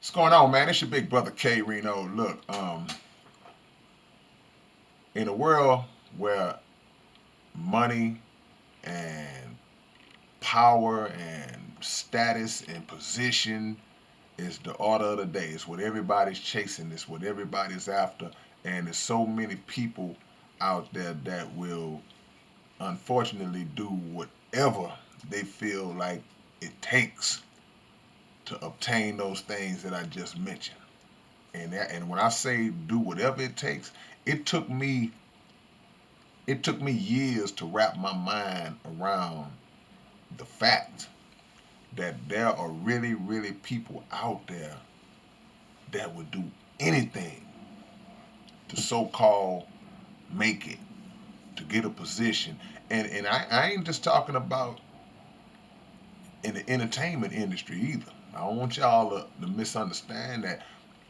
What's going on, man? It's your big brother K-Rino. Look, in a world where money and power and status and position is the order of the day, it's what everybody's chasing, it's what everybody's after, and there's so many people out there that will unfortunately do whatever they feel like it takes to obtain those things that I just mentioned. And when I say do whatever it takes, it took me it took me years to wrap my mind around the fact that there are really people out there that would do anything to so-called make it, to get a position. And I ain't just talking about in the entertainment industry either. I don't want y'all to misunderstand that.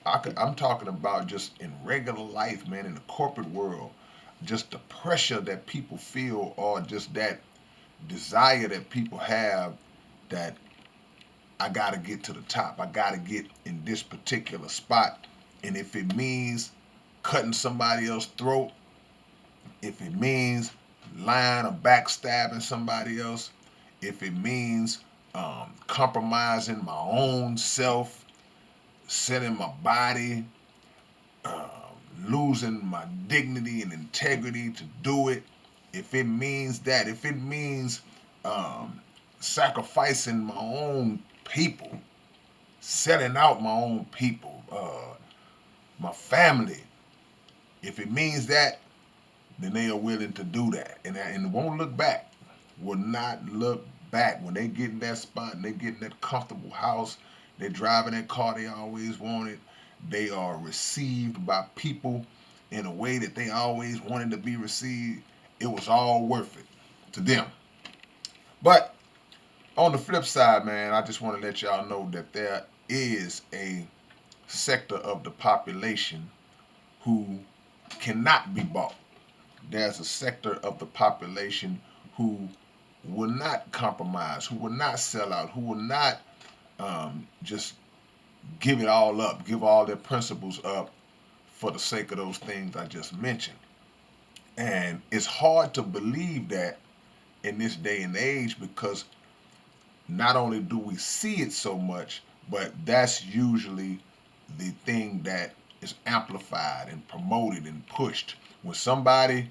I'm talking about just in regular life, man, in the corporate world, just the pressure that people feel, or just that desire that people have, that I got to get to the top. I got to get in this particular spot. And if it means cutting somebody else's throat, if it means lying or backstabbing somebody else, if it means compromising my own self, setting my body, uh, losing my dignity and integrity to do it, if it means that, if it means um, sacrificing my own people, selling out my own people, my family, if it means that, then they are willing to do that, and won't look back. Will not look back when they get in that spot and they get in that comfortable house. They're driving that car they always wanted. They are received by people in a way that they always wanted to be received. It was all worth it to them. But on the flip side, man, I just want to let y'all know that there is a sector of the population who cannot be bought. There's a sector of the population who will not compromise, who will not sell out, who will not just give it all up, give all their principles up for the sake of those things I just mentioned. And it's hard to believe that in this day and age, because not only do we see it so much, but that's usually the thing that is amplified and promoted and pushed. When somebody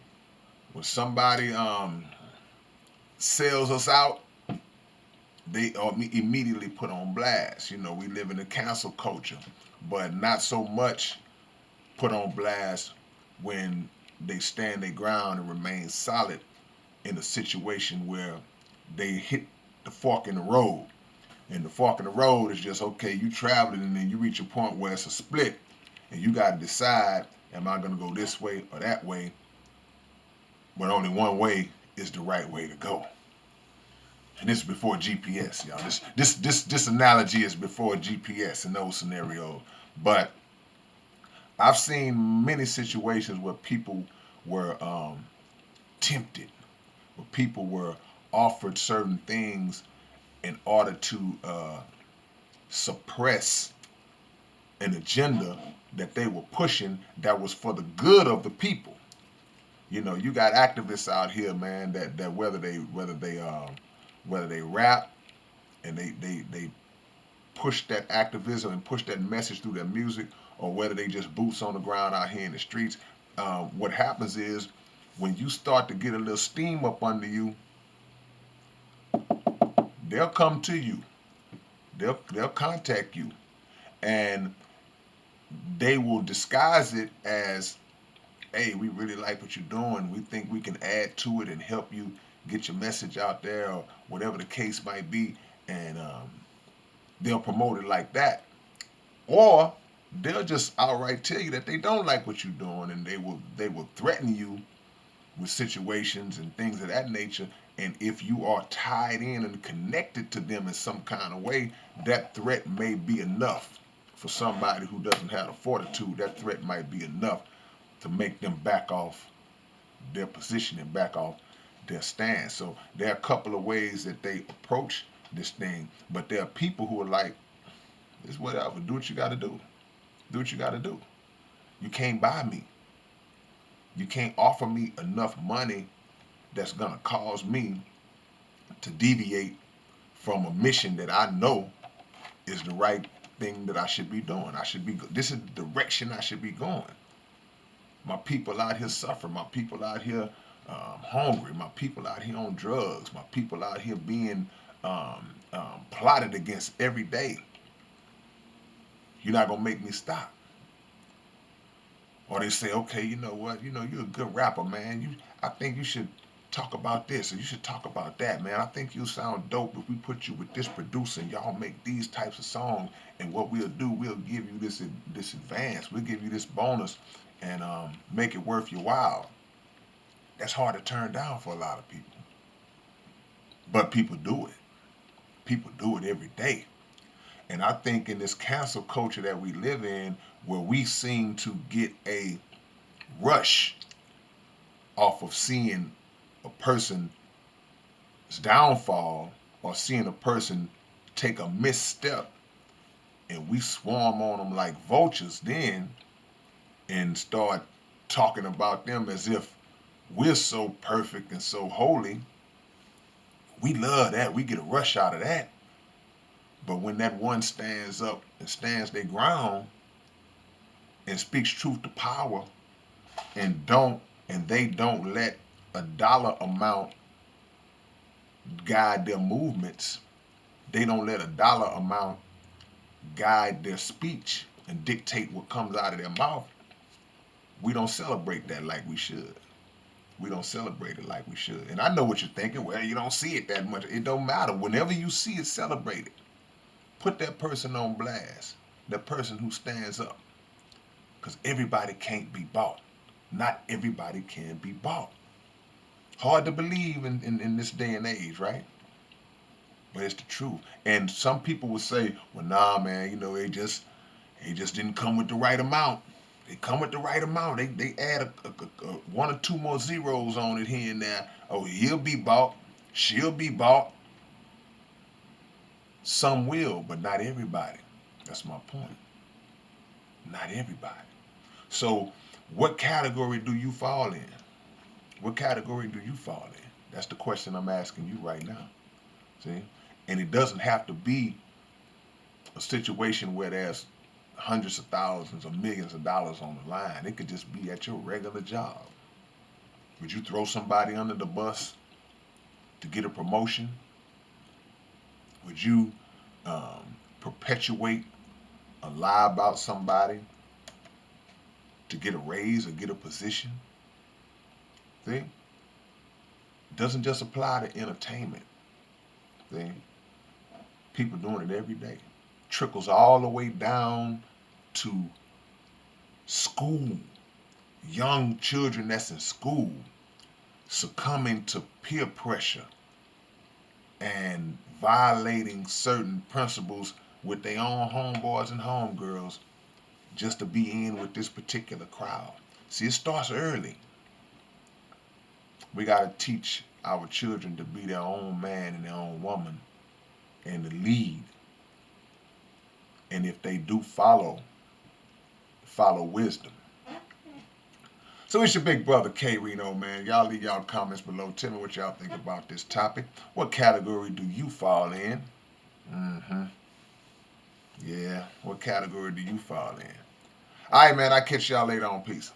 sells us out, they are immediately put on blast. You know, we live in a cancel culture, but not so much put on blast when they stand their ground and remain solid in a situation where they hit the fork in the road. And the fork in the road is just, okay, you traveling and then you reach a point where it's a split and you got to decide, am I going to go this way or that way? But only one way is the right way to go. And this is before GPS, y'all. This analogy is before GPS in those scenarios. But I've seen many situations where people were tempted, where people were offered certain things in order to suppress an agenda that they were pushing that was for the good of the people. You know, you got activists out here, man, that whether they rap and they push that activism and push that message through their music, or whether they just boots on the ground out here in the streets. What happens is when you start to get a little steam up under you, they'll come to you. They'll contact you, and they will disguise it as, hey, we really like what you're doing. We think we can add to it and help you get your message out there, or whatever the case might be. And they'll promote it like that. Or they'll just outright tell you that they don't like what you're doing, and they will threaten you with situations and things of that nature. And if you are tied in and connected to them in some kind of way, that threat may be enough for somebody who doesn't have the fortitude. That threat might be enough to make them back off their position and back off their stand. So there are a couple of ways that they approach this thing, but there are people who are like, It's whatever. Do what you got to do. Do what you got to do. You can't buy me. You can't offer me enough money that's going to cause me to deviate from a mission that I know is the right thing that I should be doing. This is the direction I should be going. My people out here suffering. My people out here hungry. My people out here on drugs. My people out here being plotted against every day. You're not going to make me stop. Or they say, okay, you know what? You know, you're a good rapper, man. I think you should talk about this or you should talk about that, man. I think you'll sound dope if we put you with this producer and y'all make these types of songs. And what we'll do, we'll give you this advance. We'll give you this bonus and make it worth your while. That's hard to turn down for a lot of people. But people do it. People do it every day. And I think in this cancel culture that we live in, where we seem to get a rush off of seeing a person's downfall or seeing a person take a misstep, and we swarm on them like vultures then and start talking about them as if we're so perfect and so holy. We love that. We get a rush out of that. But when that one stands up and stands their ground and speaks truth to power and they don't let a dollar amount guide their movements, they don't let a dollar amount guide their speech and dictate what comes out of their mouth, we don't celebrate that like we should. We don't celebrate it like we should. And I know what you're thinking. Well, you don't see it that much. It don't matter. Whenever you see it, celebrate it. Put that person on blast. That person who stands up. Because everybody can't be bought. Not everybody can be bought. Hard to believe in this day and age, right? But it's the truth. And some people will say, well, nah, man, you know, they just didn't come with the right amount. They come with the right amount. They add a one or two more zeros on it here and there. Oh, he'll be bought. She'll be bought. Some will, but not everybody. That's my point. Not everybody. So what category do you fall in? What category do you fall in? That's the question I'm asking you right now. See? And it doesn't have to be a situation where there's hundreds of thousands or millions of dollars on the line. It could just be at your regular job. Would you throw somebody under the bus to get a promotion? Would you perpetuate a lie about somebody to get a raise or get a position? See? It doesn't just apply to entertainment. See? People doing it every day. Trickles all the way down to school. Young children that's in school succumbing to peer pressure and violating certain principles with their own homeboys and homegirls just to be in with this particular crowd. See, it starts early. We got to teach our children to be their own man and their own woman and to lead. And if they do follow wisdom. So it's your big brother K-Rino, man. Y'all leave y'all comments below. Tell me what y'all think about this topic. What category do you fall in? Yeah, what category do you fall in? All right, man, I'll catch y'all later on. Peace.